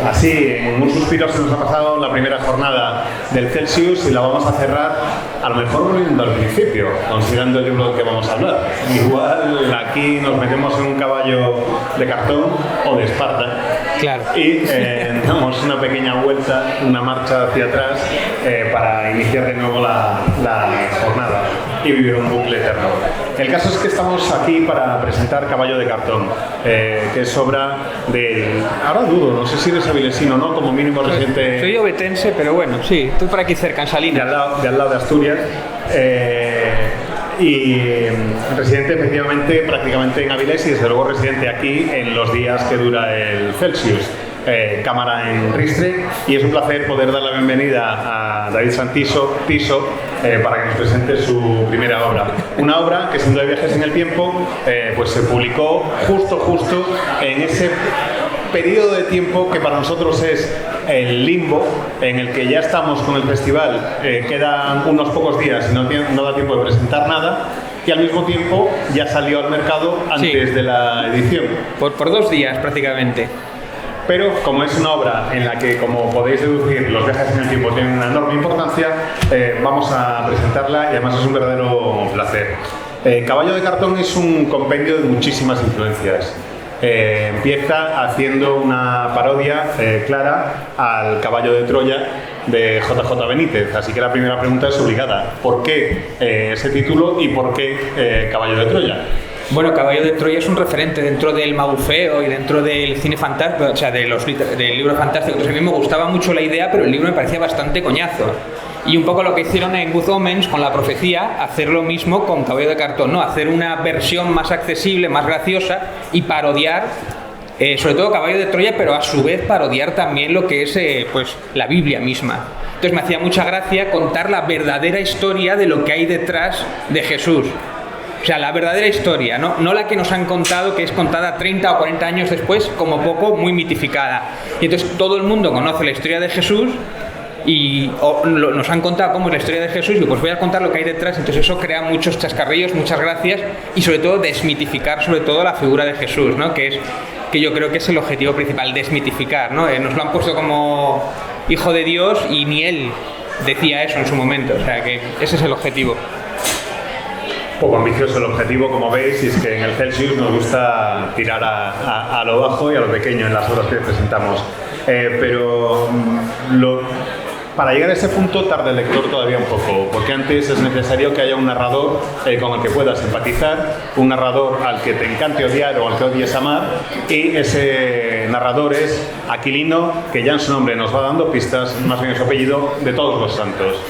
así, en un suspiro se nos ha pasado la primera jornada del Celsius y la vamos a cerrar, a lo mejor volviendo al principio, considerando el libro del que vamos a hablar. Igual aquí nos metemos en un caballo de cartón o de Esparta. Claro. Y damos una pequeña vuelta, una marcha hacia atrás para iniciar de nuevo la jornada y vivir un bucle eterno. El caso es que estamos aquí para presentar Caballo de Cartón, que es obra de... Ahora dudo, no sé si eres avilesino, ¿no? Como mínimo residente... Soy obetense, pero bueno, sí, estoy por aquí cerca, en Salinas. De al lado de Asturias. Y residente efectivamente prácticamente en Avilés y desde luego residente aquí en los días que dura el Celsius. Cámara en Ristre, y es un placer poder dar la bienvenida a David Santiso Tiso para que nos presente su primera obra. Una obra que, siendo de viajes en el tiempo, pues se publicó justo en ese periodo de tiempo que para nosotros es el limbo, en el que ya estamos con el festival, quedan unos pocos días y no da tiempo de presentar nada, y al mismo tiempo ya salió al mercado antes de la edición. Por 2 días prácticamente. Pero como es una obra en la que, como podéis deducir, los viajes en el tiempo tienen una enorme importancia, vamos a presentarla y además es un verdadero placer. Caballo de Cartón es un compendio de muchísimas influencias. Empieza haciendo una parodia clara al Caballo de Troya de JJ Benítez, así que la primera pregunta es obligada. ¿Por qué ese título y por qué Caballo de Troya? Bueno, Caballo de Troya es un referente dentro del magufeo y dentro del cine fantástico, o sea, del libro fantástico. Entonces a mí me gustaba mucho la idea, pero el libro me parecía bastante coñazo. Y un poco lo que hicieron en Good Omens con La Profecía, hacer lo mismo con Caballo de Cartón, ¿no? Hacer una versión más accesible, más graciosa y parodiar, sobre todo Caballo de Troya, pero a su vez parodiar también lo que es pues la Biblia misma. Entonces me hacía mucha gracia contar la verdadera historia de lo que hay detrás de Jesús. O sea, la verdadera historia, no la que nos han contado, que es contada 30 o 40 años después, como poco, muy mitificada. Y entonces todo el mundo conoce la historia de Jesús y nos han contado cómo es la historia de Jesús, y pues voy a contar lo que hay detrás. Entonces eso crea muchos chascarrillos, muchas gracias, y sobre todo desmitificar sobre todo la figura de Jesús, ¿no? Que yo creo que es el objetivo principal, desmitificar, ¿no? Nos lo han puesto como hijo de Dios y ni él decía eso en su momento, o sea que ese es el objetivo. Poco ambicioso el objetivo, como veis, y es que en el Celsius nos gusta tirar a lo bajo y a lo pequeño en las obras que presentamos. Pero para llegar a ese punto tarda el lector todavía un poco, porque antes es necesario que haya un narrador con el que puedas empatizar, un narrador al que te encante odiar o al que odies amar, y ese narrador es Aquilino, que ya en su nombre nos va dando pistas, más bien en su apellido, de todos los santos.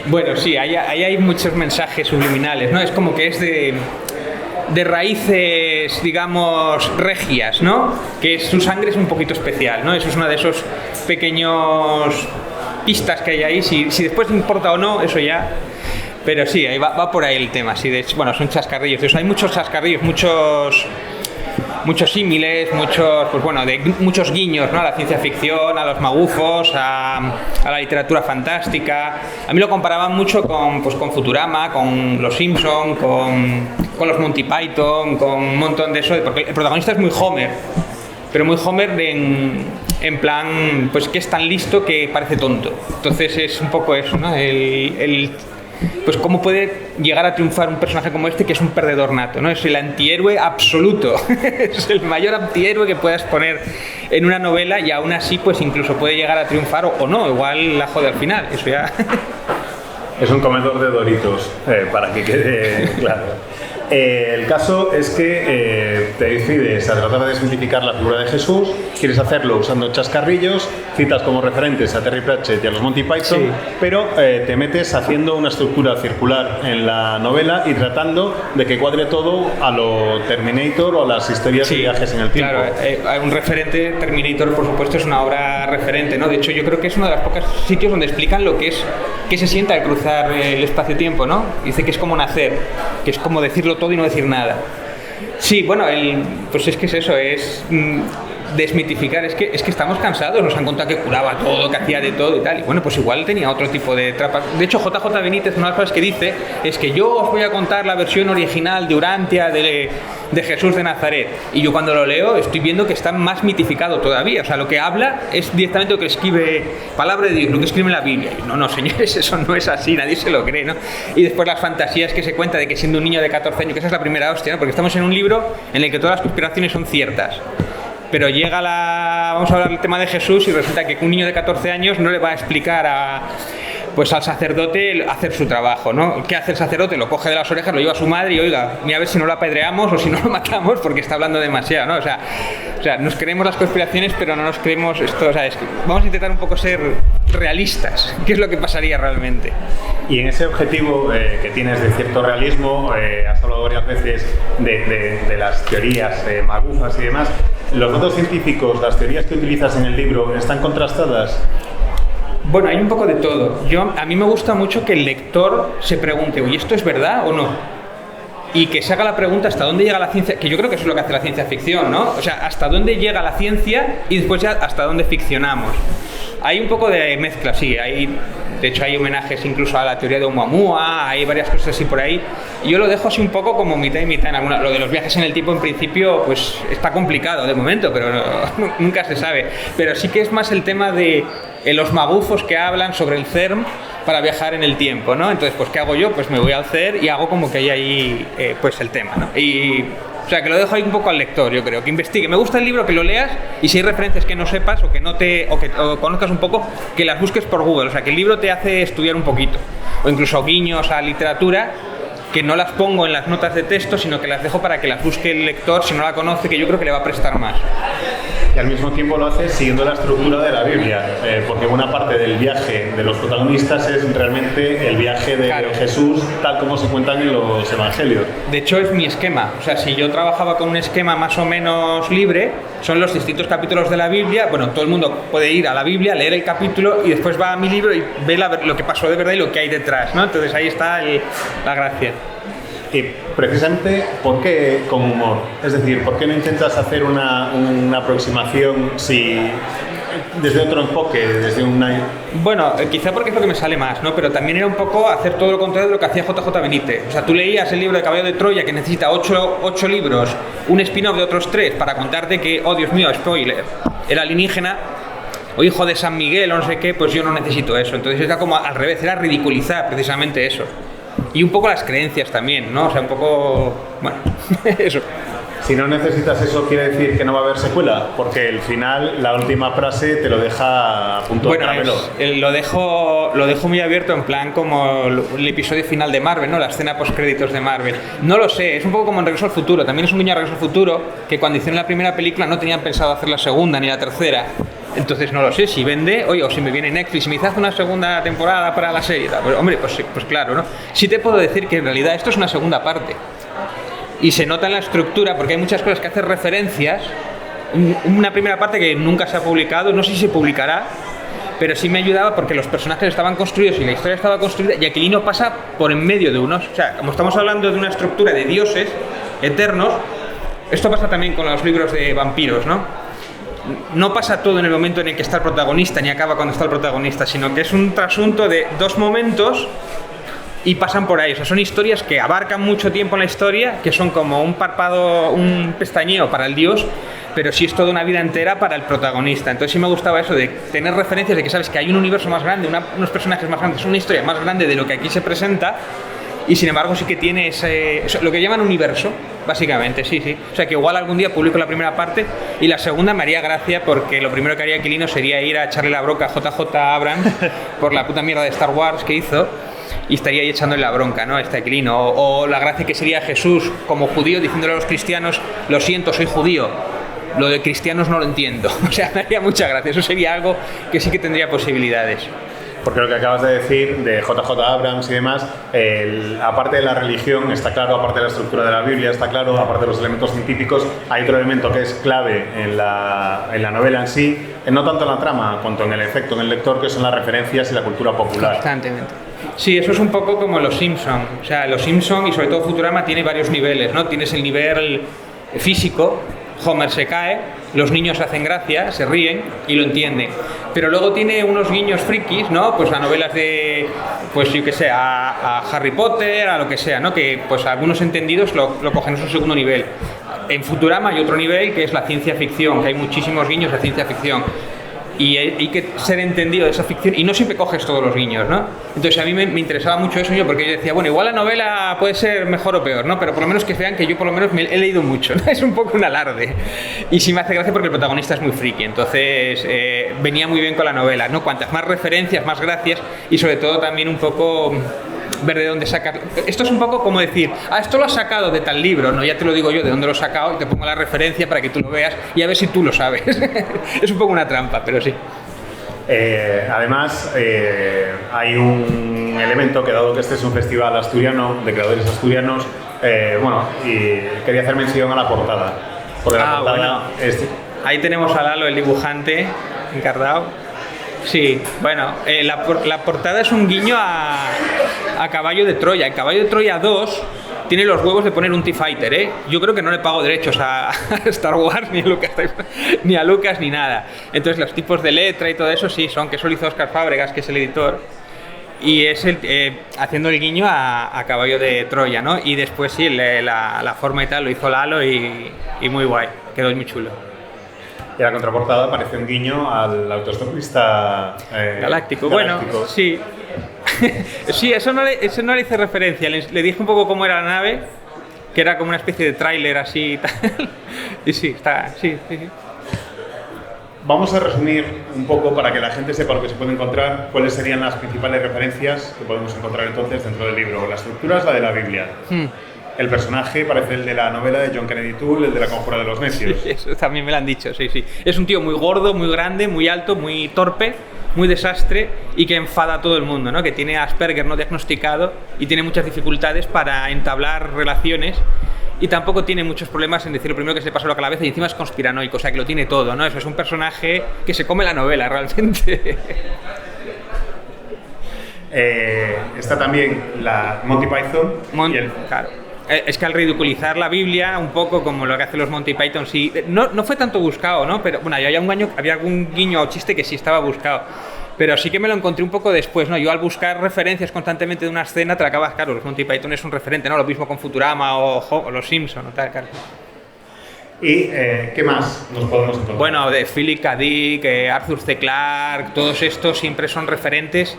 Bueno, sí, ahí hay muchos mensajes subliminales, ¿no? Es como que es de raíces, digamos, regias, ¿no? Que su sangre es un poquito especial, ¿no? Eso es una de esos pequeños pistas que hay ahí. Si después importa o no, eso ya... Pero sí, ahí va por ahí el tema. Sí, de hecho, bueno, son chascarrillos. Entonces, hay muchos chascarrillos, muchos símiles, muchos guiños, ¿no? A la ciencia ficción, a los magufos, a la literatura fantástica. A mí lo comparaban mucho con Futurama, con Los Simpson, con los Monty Python, con un montón de eso, porque el protagonista es muy Homer, pero muy Homer en plan, pues que es tan listo que parece tonto. Entonces es un poco eso, ¿no? Pues cómo puede llegar a triunfar un personaje como este, que es un perdedor nato, ¿no? Es el antihéroe absoluto. Es el mayor antihéroe que puedas poner en una novela, y aún así pues incluso puede llegar a triunfar o no, igual la jode al final, eso ya... Es un comedor de Doritos, para que quede claro. El caso es que te decides a tratar de desmitificar la figura de Jesús, quieres hacerlo usando chascarrillos, citas como referentes a Terry Pratchett y a los Monty Python, sí, pero te metes haciendo una estructura circular en la novela y tratando de que cuadre todo a lo Terminator o a las historias, sí, de viajes en el tiempo. Claro, un referente, Terminator, por supuesto, es una obra referente, ¿no? De hecho, yo creo que es uno de los pocos sitios donde explican lo que es, qué se siente al cruzar el espacio-tiempo, ¿no? Dice que es como nacer, que es como decirlo todo y no decir nada. Sí, bueno, pues es que es eso, desmitificar, es que estamos cansados, nos han contado que curaba todo, que hacía de todo y tal, y bueno, pues igual tenía otro tipo de trapas. De hecho, JJ Benítez, una de las cosas que dice es que yo os voy a contar la versión original de Urantia de Jesús de Nazaret, y yo cuando lo leo estoy viendo que está más mitificado todavía, o sea, lo que habla es directamente lo que escribe, palabra de Dios, lo que escribe en la Biblia. Y no, señores, eso no es así, nadie se lo cree, ¿no? Y después las fantasías que se cuenta de que siendo un niño de 14 años, que esa es la primera hostia, ¿no? Porque estamos en un libro en el que todas las conspiraciones son ciertas. Pero vamos a hablar del tema de Jesús y resulta que un niño de 14 años no le va a explicar al sacerdote hacer su trabajo, ¿no? ¿Qué hace el sacerdote? Lo coge de las orejas, lo lleva a su madre y oiga, mira a ver si no lo apedreamos o si no lo matamos porque está hablando demasiado, ¿no? O sea, nos creemos las conspiraciones pero no nos creemos esto, o sea, vamos a intentar un poco ser realistas, ¿qué es lo que pasaría realmente? Y en ese objetivo que tienes de cierto realismo, has hablado varias veces de las teorías magufas y demás. ¿Los datos científicos, las teorías que utilizas en el libro, están contrastadas? Bueno, hay un poco de todo. A mí me gusta mucho que el lector se pregunte, oye, ¿esto es verdad o no? Y que se haga la pregunta hasta dónde llega la ciencia, que yo creo que eso es lo que hace la ciencia ficción, ¿no? O sea, hasta dónde llega la ciencia y después ya hasta dónde ficcionamos. Hay un poco de mezcla, sí. De hecho, hay homenajes incluso a la teoría de Oumuamua, hay varias cosas así por ahí. Y yo lo dejo así un poco como mitad y mitad en alguna. Lo de los viajes en el tiempo, en principio, pues está complicado de momento, pero nunca se sabe. Pero sí que es más el tema de los magufos que hablan sobre el CERN para viajar en el tiempo, ¿no? Entonces, pues, ¿qué hago yo? Pues me voy al CERN y hago como que hay ahí, pues, el tema, ¿no? O sea, que lo dejo ahí un poco al lector, yo creo, que investigue. Me gusta el libro, que lo leas y si hay referencias que no sepas o que o conozcas un poco, que las busques por Google. O sea, que el libro te hace estudiar un poquito. O incluso guiños a literatura, que no las pongo en las notas de texto, sino que las dejo para que las busque el lector si no la conoce, que yo creo que le va a prestar más. Y al mismo tiempo lo haces siguiendo la estructura de la Biblia, porque una parte del viaje de los protagonistas es realmente el viaje de Jesús tal como se cuentan en los evangelios. De hecho es mi esquema, o sea, si yo trabajaba con un esquema más o menos libre, son los distintos capítulos de la Biblia, bueno, todo el mundo puede ir a la Biblia, leer el capítulo y después va a mi libro y ve lo que pasó de verdad y lo que hay detrás, ¿no? Entonces ahí está la gracia. Y precisamente, ¿por qué con humor? Es decir, ¿por qué no intentas hacer una aproximación desde otro enfoque, desde una... Bueno, quizá porque es lo que me sale más, ¿no? Pero también era un poco hacer todo lo contrario de lo que hacía JJ Benítez. O sea, tú leías el libro de Caballo de Troya, que necesita 8 libros, un spin-off de otros 3 para contarte que, oh Dios mío, spoiler, era alienígena o hijo de San Miguel o no sé qué, pues yo no necesito eso. Entonces era como al revés, era ridiculizar precisamente eso. Y un poco las creencias también, ¿no? O sea, un poco... Bueno, eso. Si no necesitas eso, ¿quiere decir que no va a haber secuela? Porque el final, la última frase, te lo deja a punto de caramelo. Lo dejo muy abierto, en plan como el episodio final de Marvel, ¿no? La escena post-créditos de Marvel. No lo sé, es un poco como en Regreso al Futuro. También es un guiño a Regreso al Futuro, que cuando hicieron la primera película no tenían pensado hacer la segunda ni la tercera. Entonces no lo sé, si vende, oye, o si me viene Netflix y me dice una segunda temporada para la serie, pues hombre, pues claro, ¿no? Sí te puedo decir que en realidad esto es una segunda parte. Y se nota en la estructura, porque hay muchas cosas que hacen referencias. Una primera parte que nunca se ha publicado, no sé si se publicará, pero sí me ayudaba porque los personajes estaban construidos y la historia estaba construida y Aquilino pasa por en medio de unos. O sea, como estamos hablando de una estructura de dioses eternos, esto pasa también con los libros de vampiros, ¿no? No pasa todo en el momento en el que está el protagonista, ni acaba cuando está el protagonista, sino que es un trasunto de 2 momentos y pasan por ahí. O sea, son historias que abarcan mucho tiempo en la historia, que son como un párpado, un pestañeo para el dios, pero sí es toda una vida entera para el protagonista. Entonces sí me gustaba eso de tener referencias de que sabes que hay un universo más grande, unos personajes más grandes, una historia más grande de lo que aquí se presenta, y sin embargo sí que tiene lo que llaman universo, básicamente, sí. O sea, que igual algún día publico la primera parte y la segunda me haría gracia porque lo primero que haría Aquilino sería ir a echarle la bronca a JJ Abrams por la puta mierda de Star Wars que hizo y estaría ahí echándole la bronca, ¿no? A este Aquilino. O la gracia que sería Jesús como judío diciéndole a los cristianos, lo siento, soy judío. Lo de cristianos no lo entiendo. O sea, me haría mucha gracia. Eso sería algo que sí que tendría posibilidades. Porque lo que acabas de decir de JJ Abrams y demás, aparte de la religión, está claro, aparte de la estructura de la Biblia, está claro, aparte de los elementos científicos, hay otro elemento que es clave en la novela en sí, no tanto en la trama, cuanto en el efecto en el lector, que son las referencias y la cultura popular. Constantemente. Sí, eso es un poco como Los Simpson. O sea, Los Simpson y sobre todo Futurama tiene varios niveles, ¿no? Tienes el nivel físico, Homer se cae, los niños hacen gracia, se ríen y lo entienden. Pero luego tiene unos guiños frikis, ¿no? Pues a novelas de, pues yo que sé, a Harry Potter, a lo que sea, ¿no? Que pues algunos entendidos lo cogen en su segundo nivel. En Futurama hay otro nivel que es la ciencia ficción, que hay muchísimos guiños de ciencia ficción. Y hay que ser entendido de esa ficción y no siempre coges todos los guiños, ¿no? Entonces a mí me interesaba mucho eso, porque yo decía, bueno, igual la novela puede ser mejor o peor, ¿no? Pero por lo menos que vean que yo por lo menos me he leído mucho, ¿no? Es un poco un alarde. Y sí me hace gracia porque el protagonista es muy friki, entonces venía muy bien con la novela, ¿no? Cuantas más referencias, más gracias y sobre todo también un poco ver de dónde sacas. Esto es un poco como decir, esto lo has sacado de tal libro, no, ya te lo digo yo de dónde lo he sacado y te pongo la referencia para que tú lo veas y a ver si tú lo sabes. Es un poco una trampa, pero sí. Además, hay un elemento que, dado que este es un festival asturiano, de creadores asturianos, y quería hacer mención a la portada. Porque la portada ahí tenemos a Lalo, el dibujante, encarnado. Sí, bueno, la portada es un guiño a Caballo de Troya. El Caballo de Troya 2 tiene los huevos de poner un T-Fighter, ¿eh? Yo creo que no le pago derechos a Star Wars, ni a Lucas, ni nada. Entonces los tipos de letra y todo eso sí son, que eso lo hizo Óscar Fábregas, que es el editor. Y es haciendo el guiño a Caballo de Troya, ¿no? Y después sí, la forma y tal lo hizo Lalo y muy guay, quedó muy chulo. Y la contraportada aparece un guiño al autostopista galáctico. Bueno, sí. Sí, eso no le hice referencia. Le dije un poco cómo era la nave, que era como una especie de tráiler así y tal. Y sí, está. Sí. Vamos a resumir un poco para que la gente sepa lo que se puede encontrar, cuáles serían las principales referencias que podemos encontrar entonces dentro del libro. La estructura es la de la Biblia. El personaje parece el de la novela de John Kennedy Toole, el de La conjura de los necios. Sí, eso también me lo han dicho, sí. Es un tío muy gordo, muy grande, muy alto, muy torpe, muy desastre y que enfada a todo el mundo, ¿no? Que tiene Asperger no diagnosticado y tiene muchas dificultades para entablar relaciones y tampoco tiene muchos problemas en decir lo primero que se le pasa a la cabeza y encima es conspiranoico, o sea que lo tiene todo, ¿no? Eso es un personaje que se come la novela realmente. Está también la Monty Python Claro. Es que al ridiculizar la Biblia, un poco como lo que hacen los Monty Python, sí, no fue tanto buscado, ¿no? Pero bueno, había algún guiño o chiste que sí estaba buscado. Pero sí que me lo encontré un poco después, ¿no? Yo al buscar referencias constantemente de una escena, te acabas, claro, los Monty Python es un referente, ¿no? Lo mismo con Futurama o los Simpson o tal, claro. ¿Y qué más nos podemos encontrar? Bueno, de Philip K. Dick, Arthur C. Clarke, todos estos siempre son referentes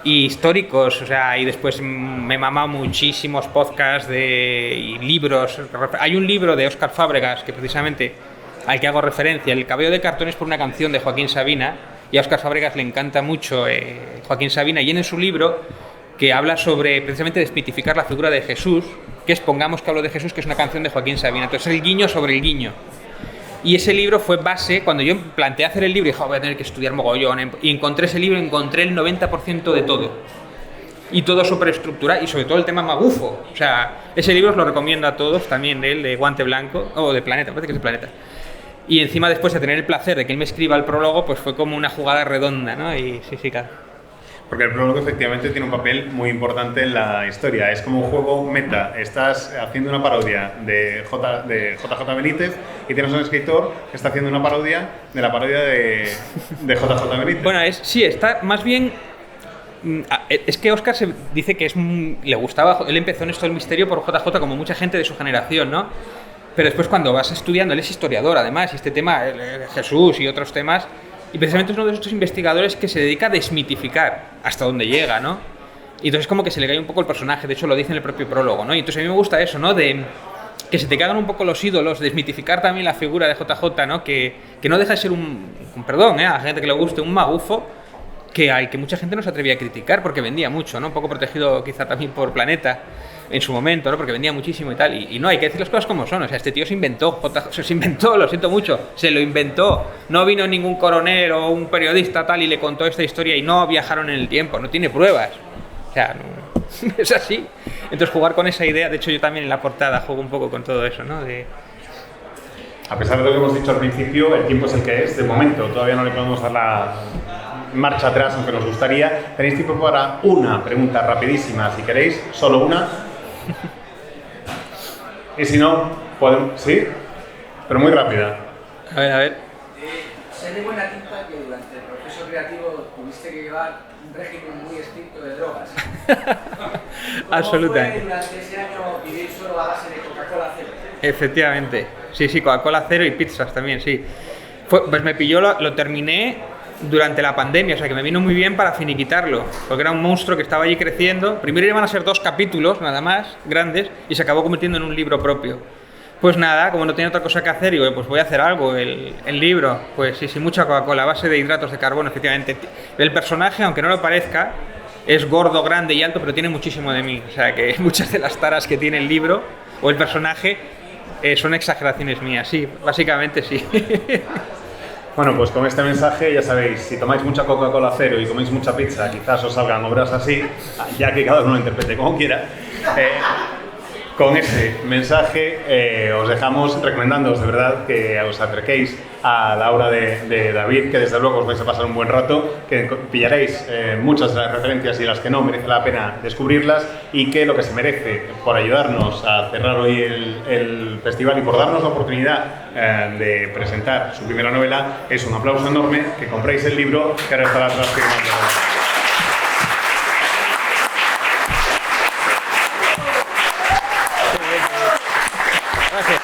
y históricos, o sea, y después me mama muchísimos podcasts y libros. Hay un libro de Óscar Fábregas que precisamente al que hago referencia, El cabello de cartón, es por una canción de Joaquín Sabina y a Óscar Fábregas le encanta mucho Joaquín Sabina, y en su libro que habla sobre precisamente desmitificar la figura de Jesús, que es Pongamos que hablo de Jesús, que es una canción de Joaquín Sabina. Entonces el guiño sobre el guiño. Y ese libro fue base, cuando yo planteé hacer el libro y dije, voy a tener que estudiar mogollón, y encontré ese libro, encontré el 90% de todo. Y todo superestructurado, y sobre todo el tema magufo. O sea, ese libro os lo recomiendo a todos, también de él, de Guante Blanco, o de Planeta, parece que es de Planeta. Y encima después de tener el placer de que él me escriba el prólogo, pues fue como una jugada redonda, ¿no? Y sí, claro. Porque el prólogo efectivamente tiene un papel muy importante en la historia. Es como un juego meta. Estás haciendo una parodia de JJ Benítez y tienes un escritor que está haciendo una parodia de la parodia de JJ Benítez. Bueno, está más bien... Es que Óscar se dice que le gustaba... Él empezó en esto del misterio por JJ, como mucha gente de su generación, ¿no? Pero después cuando vas estudiando, él es historiador además, y este tema, Jesús y otros temas... Y precisamente es uno de estos investigadores que se dedica a desmitificar hasta dónde llega, ¿no? Y entonces como que se le cae un poco el personaje, de hecho lo dice en el propio prólogo, ¿no? Y entonces a mí me gusta eso, ¿no? De que se te caigan un poco los ídolos, desmitificar también la figura de JJ, ¿no? Que no deja de ser perdón, a la gente que le guste, un magufo, al que mucha gente no se atrevía a criticar porque vendía mucho, ¿no? Un poco protegido quizá también por Planeta en su momento, ¿no? Porque vendía muchísimo y tal, y no, hay que decir las cosas como son. O sea, este tío se inventó, lo siento mucho, se lo inventó. No vino ningún coronel o un periodista tal y le contó esta historia y no viajaron en el tiempo, no tiene pruebas. O sea, no, es así. Entonces jugar con esa idea, de hecho yo también en la portada juego un poco con todo eso, ¿no? A pesar de lo que hemos dicho al principio, el tiempo es el que es, de momento, todavía no le podemos dar la marcha atrás, aunque nos gustaría. Tenéis tiempo para una pregunta rapidísima, si queréis, solo una. Y si no, podemos... ¿Sí? pero muy rápida. A ver. Sé de buena tinta que durante el proceso creativo tuviste que llevar un régimen muy estricto de drogas. Absolutamente. ¿Cómo fue durante ese año vivir solo a base de Coca-Cola cero? Efectivamente. Sí, Coca-Cola cero y pizzas también, sí. Pues me pilló, lo terminé durante la pandemia, o sea que me vino muy bien para finiquitarlo, porque era un monstruo que estaba allí creciendo. Primero iban a ser 2 capítulos, nada más, grandes, y se acabó convirtiendo en un libro propio. Pues nada, como no tenía otra cosa que hacer, digo, pues voy a hacer algo, el libro. Pues sí, mucha Coca-Cola, a base de hidratos de carbono, efectivamente. El personaje, aunque no lo parezca, es gordo, grande y alto, pero tiene muchísimo de mí. O sea que muchas de las taras que tiene el libro o el personaje son exageraciones mías, sí, básicamente sí. Bueno, pues con este mensaje ya sabéis, si tomáis mucha Coca-Cola cero y coméis mucha pizza, quizás os salgan obras así, ya que cada uno lo interprete como quiera. Con ese mensaje os dejamos recomendándoos de verdad que os acerquéis a la obra de David, que desde luego os vais a pasar un buen rato, que pillaréis muchas de las referencias y las que no merece la pena descubrirlas, y que lo que se merece por ayudarnos a cerrar hoy el festival y por darnos la oportunidad de presentar su primera novela es un aplauso enorme, que compréis el libro que ahora estará transfirmando. Gracias.